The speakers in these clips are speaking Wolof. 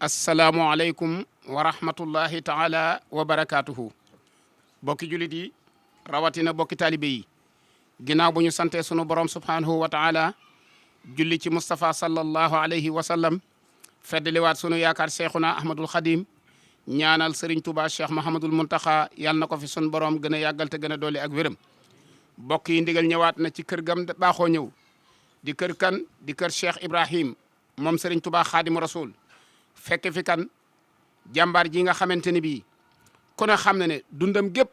asalaamualeykum wa rahmatullahi taala wa barakaatuhu. bokki julit yi rawatina bokki taalibe yi ginnaaw bu ñu sante sunu borom subhaanahu wa taala julli ci Moustapha sallallahu alayhi wa sallam feddaliwaat sunu yaakaar cheikhuna ahmadul xadim ñaanal Serigne Touba Cheikh Mahamadul Muntaxa yàlla na ko fi sunu borom gën a yàggal te gën a dolli ak wéram. bokk yi ndigal ñëwaat na ci kër gam baaxoo ñëw di kër kan di kër Cheikh Ibrahim moom Serigne Touba xaadimu rasul fekke fi kan jàmbaar ji nga xamante ni bii ku ne xam na ne dundam gépp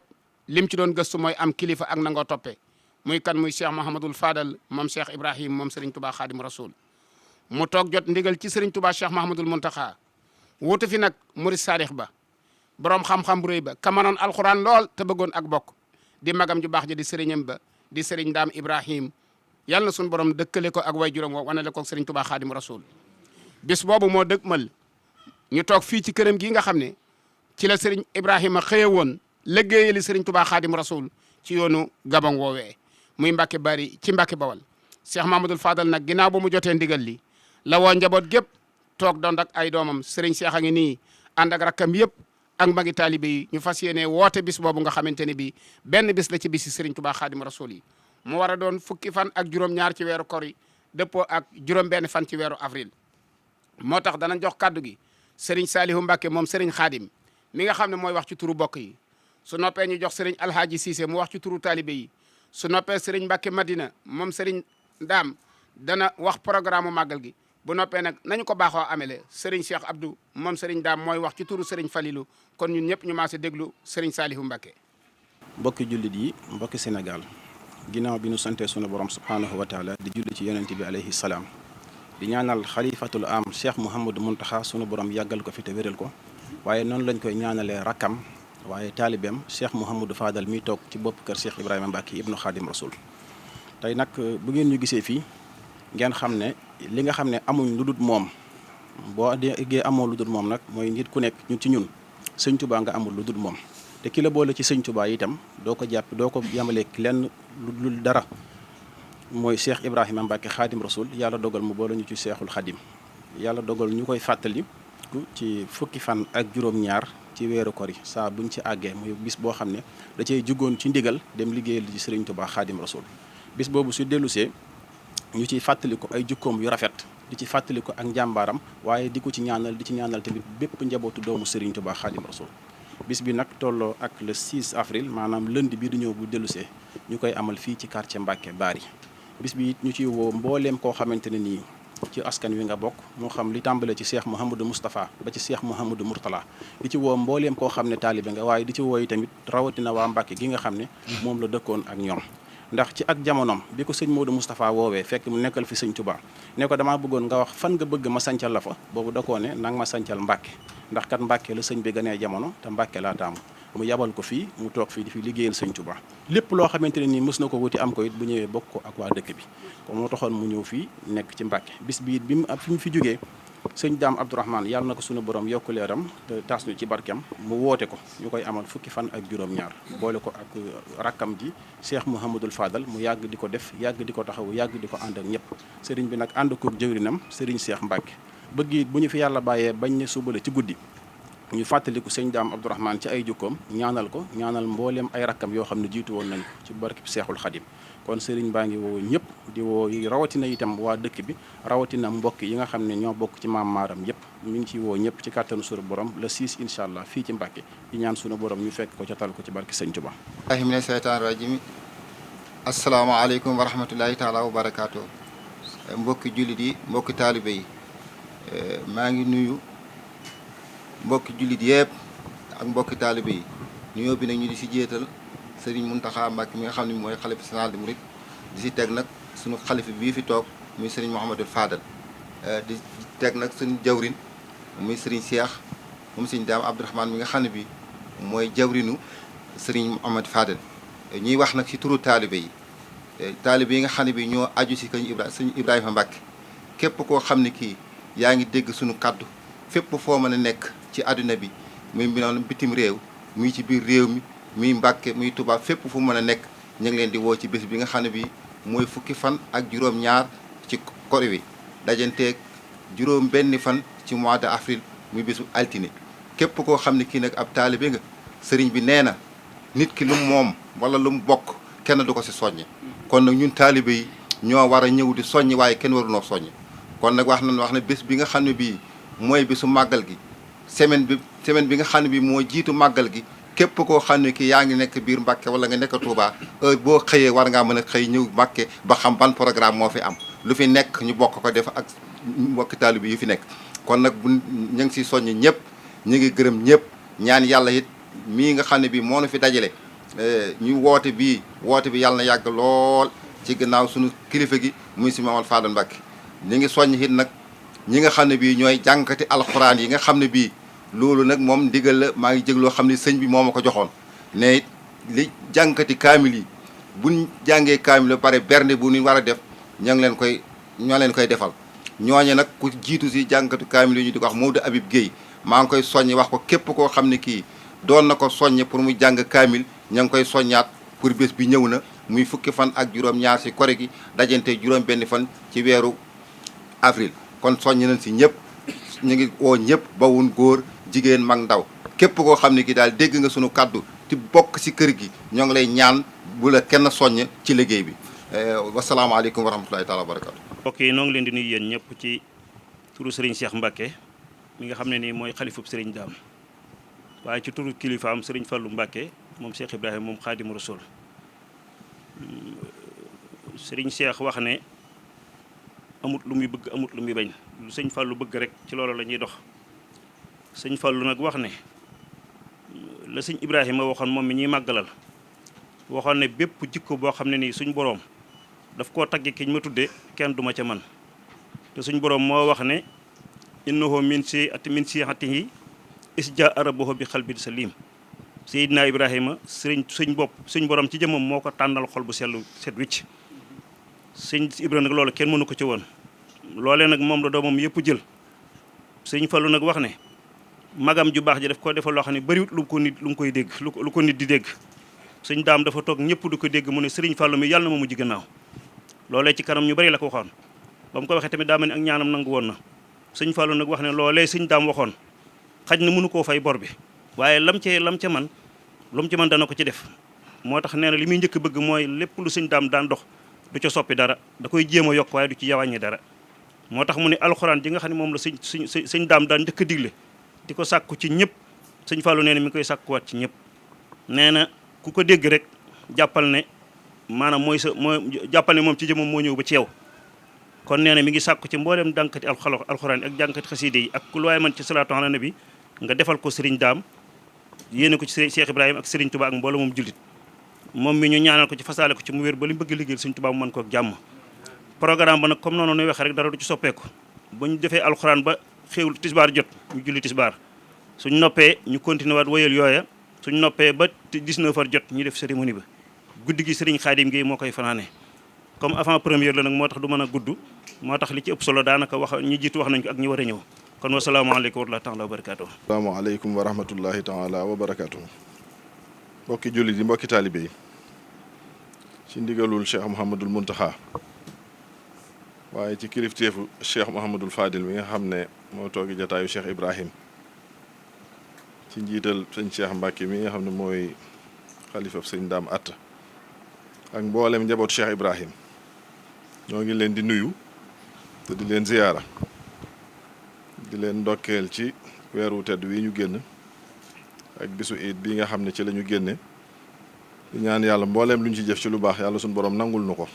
lim ci doon gëstu mooy am kilifa ak nangoo toppe muy kan muy Cheikh Mahamadul Fadal moom Cheikh Ibrahim moom Serigne Touba xaadimu rasul mu toog jot ndigal ci Serigne Touba Cheikh Mahamadul Muntaxa wuutu fi nag murid saadix ba borom xam-xam bu rëy ba kamanoon alxuraan lool te bëggoon ak bokk di magam ju baax ja di sëriñam ba di sëriñ Ndaam Ibrahim yàlla na suñu borom dëkkale ko ak way juróom woo wanale ko Serigne Touba xaadimu rasul bis boobu moo dëgmal ñu toog fii ci këram gi nga xam ne ci la Serigne Ibrahima xëye woon liggéeyali Serigne Touba xaadimu rasul ci yoonu Gabon woowee muy Mbacke Bari ci Mbacke Bawal Cheikh Mahamadul Fadal nag ginnaaw ba mu jotee ndigal li la woo njaboot gépp toog doon ak ay doomam Serigne Cheikh a ngi nii ànd ak rakkam yëpp ak magi taalibe yi ñu fas yéene woote bis boobu nga xamante ne bii benn bis la ci bisi Serigne Touba xaadimu rasul yi mu war a doon fukki fan ak juróom-ñaar ci weeru kor yi dëppoo ak juróom-benn fan ci weeru avril moo tax danañ jox kaddu gi Serigne Salihu Mbacke moom Serigne Khadim mi nga xam ne mooy wax ci turu bokk yi su noppee ñu jox Serigne Alhaji Cissé mu wax ci turu taalibe yi su noppee Serigne Mbacke Madina moom Serigne Ndaam dana wax programme màggal gi bu noppee nag nañu ko baaxoo amele Serigne Cheikh Abdou moom Serigne Ndaam mooy wax ci turu Serigne Falilou kon ñun ñëpp ñu maase déglu Serigne Salihu Mbacke. mbokki jullit yi mbokki Sénégal ginnaaw bi nu sante sunu borom subhaanahu wa taala di julli ci yonente bi alayhi salaam di ñaanal xalifatul am Cheikh Mouhamadou Mountakha sunu borom yàggal ko fi te wéral ko waaye noonu lañ koy ñaanalee rakkam waaye taalibeem Cheikh Mouhamadou Fadal mi toog ci bopp kër Cheikh Ibrahima Mbacke ibnu Khadim Rasoul. tey nag bu ngeen ñu gisee fii ngeen xam ne li nga xam ne amuñ lu dul moom boo déggee amoo lu dul moom nag mooy nit ku nekk ñun ci ñun sëñ Touba nga amul lu dul moom te ki la boole ci sëñ Touba itam doo ko jàpp doo ko yamaleek lenn lu dara. mooy Cheikh Ibrahima Mbacke Khadim Rasoul yàlla dogal mu boole ñu ci Cheikhul Khadim yàlla dogal ñu koy fàttali ci fukki fan ak juróom-ñaar ci weeru kor yi saa buñ ci àggee muy bis boo xam ne da cay jugoon ci ndigal dem liggéeyal ci Serigne Touba Khadim Rasoul. bis boobu su dellusee ñu ciy fàttali ko ay jukkoom yu rafet di ci fàttali ko ak njàmbaaram waaye di ko ci ñaanal di ci ñaanal tamit bépp njabootu doomu Serigne Touba Khadim Rasoul. bis bi nag tolloo ak le 6 avril maanaam lundi bi du ñëw bu dellusee ñu koy amal fii ci quartier Mbacke Bari. bis bi it ñu ciy woo mbooleem koo xamante ne nii ci askan wi nga bokk moo xam li tàmbale ci Cheikh Mouhamadou Moustapha ba ci Cheikh Mouhamadou Mourtala di ci woo mbooleem koo xam ne taalibe nga waaye di ci woo yi tamit rawatina waa Mbacke gi nga xam ne moom la dëkkoon ak ñoom. ndax ci ak jamonoom bi ko sëñ Modou Moustapha woowee fekk mu nekkal fi sëñ Touba ne ko damaa bëggoon nga wax fan nga bëgg ma sancal la fa boobu da koo ne nanga ma sancal Mbacke ndax kat Mbacke la sëñ bi ganee jamono te Mbacke laa taamu mu yabal ko fii mu toog fii di fi liggéeyal sëñ Touba lépp loo xamante ne nii mës na ko wuti am ko it bu ñëwee bokk ko ak waa dëkk bi kon moo taxoon mu ñëw fii nekk ci Mbacke bis bi it bi mu fi mu fi jógee sëñ Daam Abdourahmane yàlla na ko sunu borom yokku leeram te taas ñu ci barkeem mu woote ko ñu koy amal fukki fan ak juróom-ñaar boole ko ak rakkam ji Cheikh Mouhamadul Fadal mu yàgg di ko def yàgg di ko taxawu yàgg di ko ànd ak ñëpp sëriñ bi nag ànd koog jëwrinam sëriñ Cheikh Mbacke bëgg it bu ñu fi yàlla bàyyee bañ ne suba la ci guddi ñu fàttaliku sëñ Daam Abdourahmane ci ay jukkoom ñaanal ko ñaanal mbooleem ay rakkam yoo xam ne jiitu woon nañ ko ci barke Seexul Xadim kon sëriñ baa ngi woo ñëpp di woo rawatina itam waa dëkk bi rawatina mbokk yi nga xam ne ñoo bokk ci maam maaram yëpp ñu ngi ci woo ñëpp ci kàttanu sunu borom le 6 incha allah fii ci Mbacke di ñaan sunu borom ñu fekk ko ca tal ko ci barke sëñ Tuba ahi mina seytaan rajim asalaamaaleykum wa rahmatullahi taala wa barakaatu mbokki jullit yi mbokki taalibe yi maa ngi nuyu mbokki jullit yëpp ak mbokki taalibe yi nuyoo bi nag ñu di si jéetal Serigne Mountakha Mbacke mi nga xam ne mooy xalifa général des mourides di si teg nag suñu xalifa bii fi toog muy Serigne Mouhamadou Fadal di teg nag suñu jawrin muy Serigne Cheikh moom Serigne Daam Abdourahmane mi nga xam ne bi mooy jawrinu Serigne Mouhamadou Fadal ñuy wax nag si turu taalibe yi nga xam ne bi ñoo aju si Serigne Ibrahima Mbacke képp koo xam ne kii yaa ngi dégg suñu kaddu fépp foo mën a nekk ci àdduna bi muy mbinoon bitim réew muy ci biir réew mi muy Mbàkke muy Tuubaa fépp fu mën a nekk ñu ngi leen di woo ci bés bi nga xam ne bi mooy fukki fan ak juróom-ñaar ci kor wi dajanteeg juróom benn fan ci mois de avril muy bisu altine képp koo xam ne kii nag ab taalibe nga sëriñ bi nee na nit ki lu mu moom wala lu mu bokk kenn du ko si soññe kon nag ñun taalibe yi ñoo war a ñëw di soññ waaye kenn warunoo soññ kon nag wax ne bés bi nga xam ne bii mooy bisu màggal gi semaine bi nga xam ne bii moo jiitu màggal gi képp koo xam ne kii yaa ngi nekk biir Mbàkke wala nga nekk Touba heure boo xëyee war ngaa mën a xëy ñëw Mbàkke ba xam ban programme moo fi am lu fi nekk ñu bokk ko def ak mbokki taalibe yu fi nekk kon nag bu ñu ngi si soññ ñëpp ñu ngi gërëm ñëpp ñaan yàlla it mii nga xam ne bii moo nu fi dajale ñu woote bi yàlla na yàgg lool ci gannaaw suñu kilifa gi muy si Mamadou Fadal Mbàkke ñu ngi soññ it nag ñi nga xam ne bii ñooy jànkati alxuraan yi nga xam ne bii loolu nag moom ndigal la maa ngi jégloo xam ne sëñ bi moo ma ko joxoon ne li jànkati kaamil yi buñ jàngee kaamil ba pare bernde bu ñu war a def ñoo leen koy defal ñooñe nag ku jiitu si jànkati kaamil yi ñu di ko wax Maodo Habib Guèye maa ngi koy soññ wax ko képp koo xam ne kii doon na ko soññe pour mu jàng kaamil ña ngi koy soññaat pour bés bi ñëw na muy fukki fan ak juróom-ñaar si kore gi dajante juróom-benn fan ci weeru avril kon soññ nañ si ñëpp ñu ngi woo ñëpp bawun góor jigéen mag ndaw képp koo xam ne ki daal dégg nga sunu kàddu ti bokk si kër gi ñoo ngi lay ñaan bu la kenn soññ ci liggéey bi wasalaamaaleykum wa rahmatulahi taala wa barakatu mbokk yi noo ngi leen di nuyu yéen ñëpp ci turu Serigne Cheikh Mbacke mi nga xam ne nii mooy xalifub Serigne Dame waaye ci turu kilifaam Serigne Fallou Mbacke moom Cheikh Ibrahima moom Xaadimu Rasul Serigne Cheikh wax ne amut lu muy bëgg amut lu muy bañ lu sëñ Fallou bëgg rek ci loolu la ñuy dox sëñ Fallou nag wax ne la sëñ Ibrahima waxoon moom mi ñuy màggalal waxoon ne bépp jikko boo xam ne nii suñ boroom daf koo tagge ki ñu ma tudde kenn duma ca man te suñ boroom moo wax ne innahu min siihatihi isja arabahu bi xalbin salim Seydina Ibrahima suñ borom ci jëmmam moo ko tànnal xol bu sellu set wicc sëñ Ibra nag loolu kenn mënu ko ci woon loolee nag moom la doomam yëpp jël sëñ Fallu nag wax ne magam ju baax ji daf ko defal loo xam ne bariwut lu mu koy dégg lu ko nit di dégg sëñ Daam dafa toog ñëpp du ko dégg mu ne sëriñ Fallu mi yàlla na ma mujj gannaaw loolee ci kanam ñu bari la ko waxoon ba mu ko waxee tamit daa mel ni ak ñaanam nangu woon na sëñ Fallu nag wax ne loolee sëñ Daam waxoon xaj na mënu koo fay bor bi waaye lam ca man lu mu ci man dana ko ci def moo tax nee na li muy njëkk bëgg mooy lépp lu sëñ Daam daan dox du ca soppi dara da koy jéem a yokk waaye du ci wàññi dara moo tax mu ne alxuraan ji nga xam ne moom la sëñ Daam daan njëkk a digle di ko sàkku ci ñëpp sëñ Fallou nee na mi ngi koy sàkkuwaat ci ñëpp nee na ku ko dégg rek jàppal ne maanaam jàppal ne moom ci jëmam moo ñëw ba ci yow kon nee na mi ngi sàkku ci mboolem dànkati alxuraan ak jànkati xasiide yi ak ku lu waay man ci salaatu ala nabi nga defal ko sëriñ Daam yéene ko ci Cheikh Ibrahima ak sëriñ Touba ak mbooloo moom jullit moom mi ñu ñaanal ko ci fasaale ko ci mu wér ba li mu bëgg liggéeyal sëriñ Touba mu mën ko ak jàmm programme ba nag comme noonu nuy waxee rek dara du ci soppeeku bu ñu defee alxuraan ba xéewul tisbaar jot ñu julli tisbaar suñ noppee ñu continué waat wéyal yooya suñ noppee ba 19h jot ñu def cérémonie ba guddi gi sëriñ Xaadim Gueye moo koy fanaane comme avant première la nag moo tax du mën a gudd moo tax li ci ëpp solo daanaka wax ñi jiitu wax nañ ko ak ñi war a ñëw kon wasalaamaaleykum wa rahmatullahi taala wa barakaatu. asalaamaaleykum wa rahmatullahi taala wa barakaatu. mbokki jullit yi mbokki taalibe yi ci ndigalul Cheikh Mouhamadul Muntaxa waaye ci kilifteefu Cheikh Mouhamadul Fadil mi nga xam ne moo toogi jataayu Cheikh Ibrahim ci njiital sëñ Cheikh Mbacke mi nga xam ne mooy xalifab sëñ Daam Atta ak mboolem njaboot Cheikh Ibrahim ñoo ngi leen di nuyu te di leen ziyaara di leen ndokkeel ci weeru tedd wi ñu génn ak bisu iid bi nga xam ne ci la ñu génne di ñaan yàlla mbooleem lu ñu ci jëf ci lu baax yàlla suñu borom nangul nu ko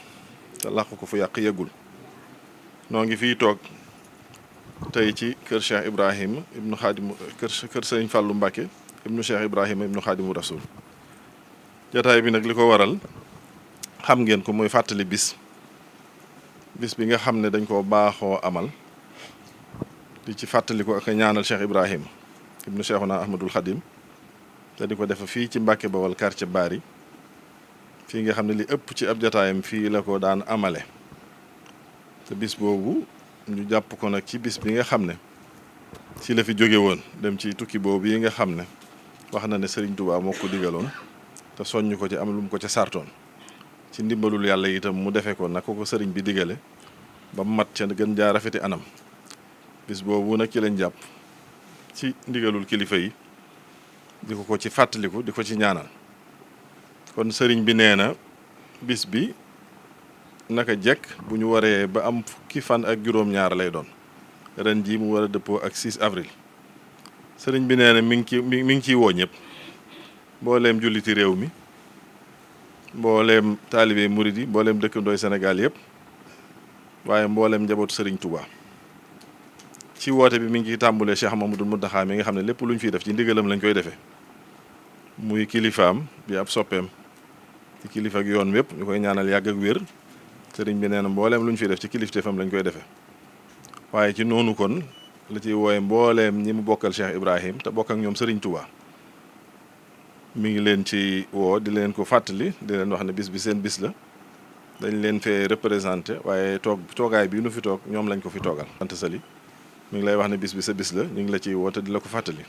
te làq ko fu yàq yeggul noo ngi fii toog tey ci kër Cheikh Ibrahima ibnu Xaadimu kër Sëriñ Fàllu Mbàkke ibnu Cheikh Ibrahima ibnu Xaadimu Rasul jataay bi nag li ko waral xam ngeen ko mooy fàttali bis bi nga xam ne dañ koo baaxoo amal di ci fàttali ko ak ñaanal Cheikh Ibrahima ibnu Cheikhuna Ahmadul Xadim te di ko def fii ci Mbàkke Bawol quartier Bari fii nga xam ne li ëpp ci ab jataayam fii la ko daan amale te bis boobu ñu jàpp ko nag ci bis bi nga xam ne ci la fi jóge woon dem ci tukki boobu yi nga xam ne wax na ne Serigne Touba moo ko digaloon te soññ ko ci am lu mu ko ca sartoon ci ndimbalul yàlla itam mu defee ko nag ko sëriñ bi digale ba mu mat ca gën jaa rafeti anam bis boobu nag ci lañ jàpp ci ndigalul kilifa yi di ko ci fàttaliku di ko ci ñaanal kon sëriñ bi nee na bis bi naka jekk bu ñu waree ba am fukki fan ak juróom-ñaar lay doon ren ji mu war a dëppoo ak 6 avril sëriñ bi nee na mi ngi ciy woo ñëpp mbooleem julliti réew mi mbooleem taalibe murid yi mbooleem dëkkandooy Sénégal yëpp waaye mbooleem njabootu sëriñ Touba ci woote bi mi ngi ciy tàmbulee Cheikh Mamadou Mountakha mi nga xam ne lépp lu ñu fiy def ci ndigalam lañ koy defee muy kilifaam bi ab soppeem ci kilifa ak yoon wépp ñu koy ñaanal yàgg ak wér sëriñ bi nee na mbooleem lu ñu fiy def ci kilifteefam lañ koy defee waaye ci noonu kon la ciy wooye mbooleem ñi mu bokkal Cheikh Ibrahim te bokk ak ñoom sëriñ Touba mi ngi leen ci woo di leen ko fàttali di leen wax ne bis bi seen bis la dañ leen fee représenté waaye toogaay bi nu fi toog ñoom lañ ko fi toogal. Anta Sali mi ngi lay wax ne bis bi sa bis la ñu ngi la ciy woo te di la ko fàttali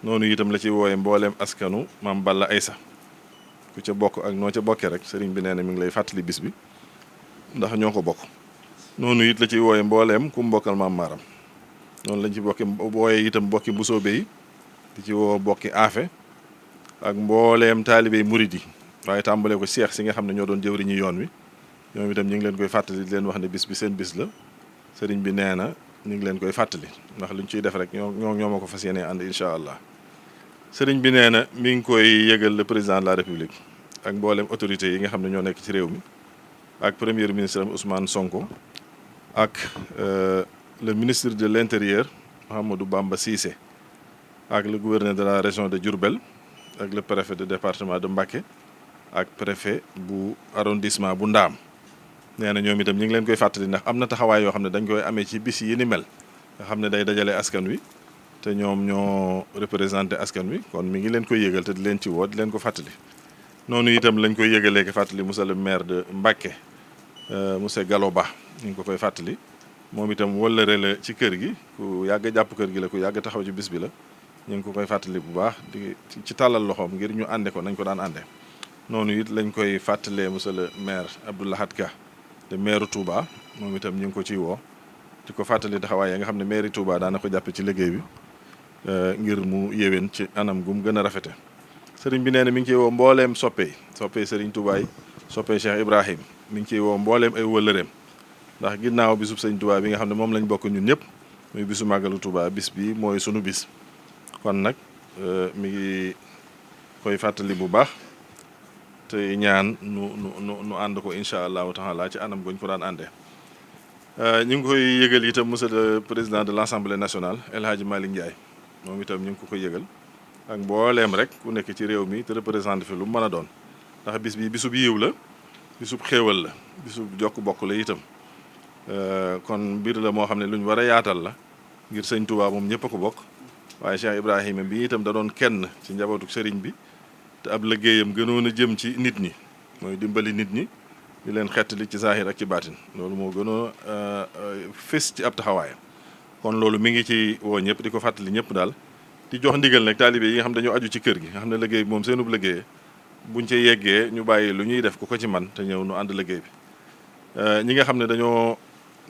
noonu itam la ciy wooye mbooleem askanu maam Balla Aysa ku ca bokk ak noo ca bokkee rek sëriñ bi nee na mi ngi lay fàttali bis bi ndax ñoo ko bokk noonu it la ciy wooye mbooleem ku mu bokkal maam Maaram noonu lañ ci bokki wooye itam bokki Mbusoobe yi di ci woo bokki Aafe ak mbooleem taalibey murid yi waaye tàmbalee ko seex si nga xam ne ñoo doon jëwriñu yoon wi ñoom itam ñu ngi leen koy fàttali di leen wax ne bis bi seen bis la sëriñ bi nee na ñu ngi leen koy fàttali ndax luñ ciy def rek ñoo ma ko fas yéene ànd incha allah sëriñ bi nee na mi ngi koy yëgal le président de la république ak mbooleem autorités yi nga xam ne ñoo nekk ci réew mi ak premier ministre Ousmane Sonko ak le ministre de l'intérieur Mouhamadou Bamba Cissé ak le gouverneur de la région de Diourbel ak le préfet de département de Mbacké ak préfet bu arrondissement bu Ndaam nee na ñoom itam ñu ngi leen koy fàttali ndax am na taxawaay yoo xam ne dañ koy amee ci bis yi ni mel nga xam ne day dajale askan wi te ñoom ñoo représenté askan wi kon mi ngi leen koy yëgal te di leen ci woo di leen ko fàttali noonu itam lañ koy yëgalee ko fàttali monsieur le maire de Mbacké monsieur Gallo Ba ñu ngi ko koy fàttali moom itam wëllëre la ci kër gi ku yàgg jàpp kër gi la ku yàgg taxaw ci bis bi la ñu ngi ko koy fàttali bu baax di ci tàllal loxoom ngir ñu ànde ko nañ ko daan ànde noonu it lañ koy fàttalee monsieur le maire Abdou Lahad Ka de maire Touba moom itam ñu ngi ko ciy woo di ko fàttali taxawaay ya nga xam ne maire Touba daana ko jàppe ci liggéey bi ngir mu yéwén ci anam gu mu gën a rafete sëriñ bi nee na mi ngi ciy woo mbooleem soppey sëriñ Touba yi soppey Cheikh Ibrahim mi ngi ciy woo mbooleem ay wëllëreem ndax ginnaaw bisub sëriñ Touba bi nga xam ne moom lañ bokk ñun ñëpp muy bisu màggalu Touba bis bi mooy sunu bis kon nag mi ngi koy fàttali bu baax te ñaan nu ànd ko incha allahu taala ci anam goñ ko daan àndee ñu ngi koy yëgal itam monsieur le président de l'Assemblée nationale El Hadji Malick Ndiaye moom itam ñu ngi ko koy yëgal ak mbooleem rek ku nekk ci réew mi te représenté fi lu mu mën a doon ndax bis bi bisub yiw la bisub xéewal la bisub jokk bokk la itam kon mbir la moo xam ne lu ñu war a yaatal la ngir sëñ Touba moom ñëpp a ko bokk waaye Cheikh Ibrahima bi itam da doon kenn ci njabootu sëriñ bi te ab liggéeyam gënoon a jëm ci nit ñi mooy dimbali nit ñi di leen xettali ci zahir ak ci baatin loolu moo gënoon fés ci ab taxawaayam kon loolu mi ngi ci woo ñëpp di ko fàttali ñëpp daal di jox ndigal nag taalibe yi nga xam dañoo aju ci kër gi nga xam ne liggéey bi moom seenub liggéey buñ ca yeggee ñu bàyyi lu ñuy def ku ko ci man te ñëw nu ànd liggéey bi ñi nga xam ne dañoo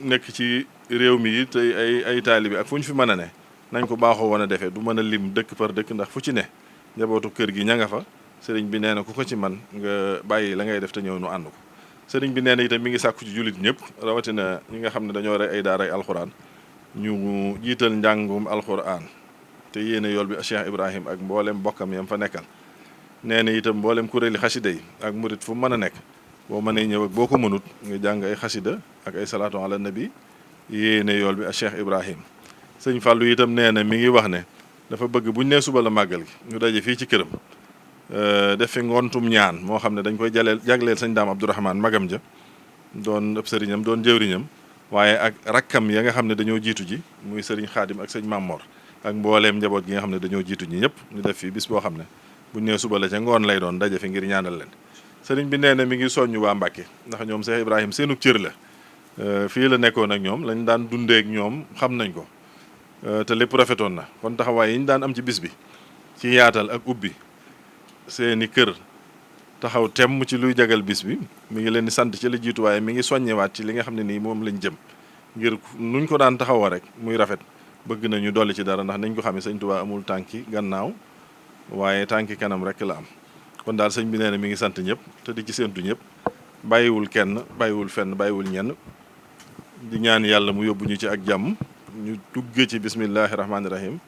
nekk ci réew mi yi te ay taalibe ak fu ñu fi mën a ne nañ ko baaxoo woon a defee du mën a lim dëkk par dëkk ndax fu ci ne njabootu kër gi ña nga fa sëriñ bi nee na ku ko ci man nga bàyyi la ngay def te ñëw nu ànd ko sëriñ bi nee na itam mi ngi sàkku ci jullit ñëpp rawatina ñi nga xam ne dañoo rey ay daaray alxuraan ñu jiital njàngum alxuraan te yéene yool bi Cheikh Ibrahim ak mboolem bokkam yam fa nekkal nee na itam mboolem kuréeli xasida yi ak murit fu mën a nekk boo mënee ñëw ak boo ko mënut nga jàng ay xasida ak ay salaatu ala nabi yéene yool bi Cheikh Ibrahim sëñ Fallou itam nee na mi ngi wax ne dafa bëgg buñ nee suba la màggal gi ñu daje fii ci këram def fi ngontum ñaan moo xam ne dañ koy jagleel sëñ Daam Abdourahmane magam ja doon ëpp sëriñam doon jëwriñam waaye ak rakkam ya nga xam ne dañoo jiitu ji muy sëriñ Xaadim ak sëñ Mamor ak mbooleem njaboot gi nga xam ne dañoo jiitu ñi ñëpp ñu def fii bis boo xam ne buñ nee suba la ca ngoon lay doon daje fi ngir ñaanal leen sëriñ bi nee na mi ngi soññu waa Mbàkke ndax ñoom Cheikh Ibrahim seenu cër la fii la nekkoon ak ñoom lañ daan dundeek ñoom xam nañ ko te lépp rafetoon na kon taxawaay yi ñu daan am ci bis bi ci yaatal ak ubbi seeni kër taxaw temm ci luy jagal bis bi mi ngi leen di sant ci la jiitu waaye mi ngi soññewaat ci li nga xam ne nii moom lañ jëm ngir nuñ ko daan taxawoo rek muy rafet bëgg nañu dolli ci dara ndax nañ ko xamee sëñ Tuubaa amul tànki gannaaw waaye tànki kanam rek la am kon daal sëñ bi nee na mi ngi sant ñëpp te di ci séentu ñëpp bàyyiwul kenn bàyyiwul fenn bàyyiwul ñenn di ñaan yàlla mu yóbbu ñu ci ak jàmm ñu duggee ci bismillahi rahmaani rahim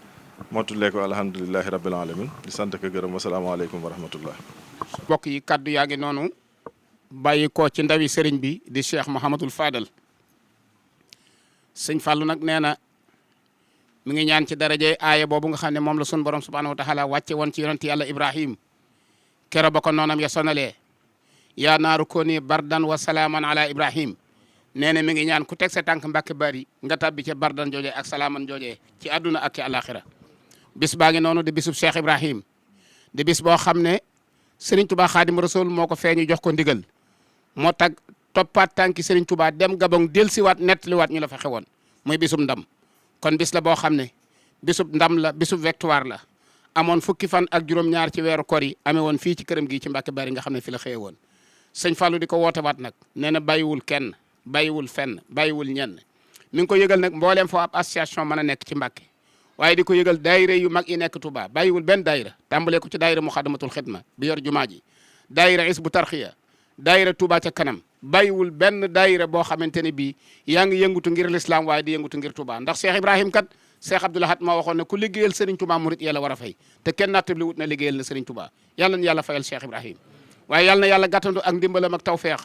motulee ko alhamdulilahi rabbil alamin di sant ko gërëm wasalaamaaleykum wa rahmatullah. mbokk yi kaddu yaa ngi noonu bàyyi ko ci ndawi sëriñ bi di Cheikh Mouhamadul Fadal sëñ Fallou nag nee na mi ngi ñaan ci daraje aaya boobu nga xam ne moom la sun borom subhanahu wa taala wàcce woon ci yonent yàlla Ibrahim kero ba ko noonam ya sonalee yaa naaru kooni bardan wa salaaman ala Ibrahim nee na mi ngi ñaan ku teg sa tànk Mbàkke Bari nga tabbi ca bardan jooje ak salaaman jooje ci àdduna ak ci àllaaxira bis baa ngi noonu di bisub Cheikh Ibrahim di bis boo xam ne Serigne Touba Khadim Rasoul moo ko feeñu jox ko ndigal moo tag toppaat tànki Serigne Touba dem Gabon dellusiwaat nettaliwaat ñu la fa xewoon muy bisub ndam kon bis la boo xam ne bisub ndam la bisub victoire la amoon fukki fan ak juróom-ñaar ci weeru kor yi amee woon fii ci këram gi ci Mbàkke Bari nga xam ne fi la xëye woon sëñ Fallou di ko wootewaat nag nee na bàyyiwul kenn bàyyiwul fenn bàyyiwul ñenn mi ngi ko yëgal nag mbooleem foo ab association mën a nekk ci Mbàkke waaye di ko yëgal daayira yu mag yi nekk Touba bàyyiwul benn daayira tàmbalee ko ci daayira Muxaddamatul Xidma bi yor jumaa ji daayira Isbu Tarxiya daayira Touba ca kanam bàyyiwul benn daayira boo xamante ne bii yaa ngi yëngutu ngir l'islam waaye di yëngutu ngir Touba ndax Cheikh Ibrahim kat Cheikh Abdoul Ahad moo waxoon ne ku liggéeyal Serigne Touba murit yàlla war a fay te kenn nattabli wut na liggéeyal na Serigne Touba yàlla na yàlla fayal Cheikh Ibrahim waaye yàlla na yàlla gàttandu ak ndimbalam ak tawfeex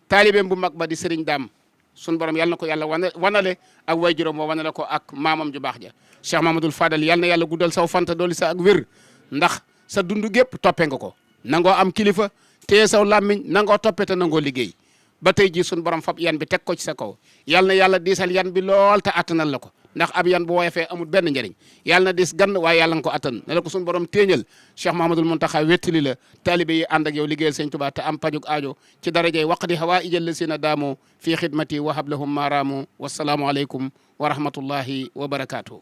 taalibeem bu mag ba di Serigne Dame sun borom yàlla na ko yàlla wanale ak way juróom woo wanale ko ak maamam ju baax ja Cheikh Mamadou Fadal yàlla na yàlla guddal saw fanta dooli sa ak wér ndax sa dund gépp toppe nga ko nangoo am kilifa téye saw làmmiñ nangoo toppe te nangoo liggéey ba tey jii sun borom fab yan bi teg ko ci sa kaw yàlla na yàlla diisal yan bi lool te attanal la ko ndax ab yan bu woyofee amul benn njëriñ yàlla na dis gann waaye yàlla nga ko attan ne la ko sun borom téeñal Cheikh Mahamadul Muntaxa wettali la taalibe yi ànd ak yow liggéeyal sëñ Tuubaa te am pajuk aajo ci darajey waqdi hawaa ijal la sina daamoo fii xidmati wa hablahum maaraamu wasalaamu aleykum wa rahmatullahi wa barakaatuhu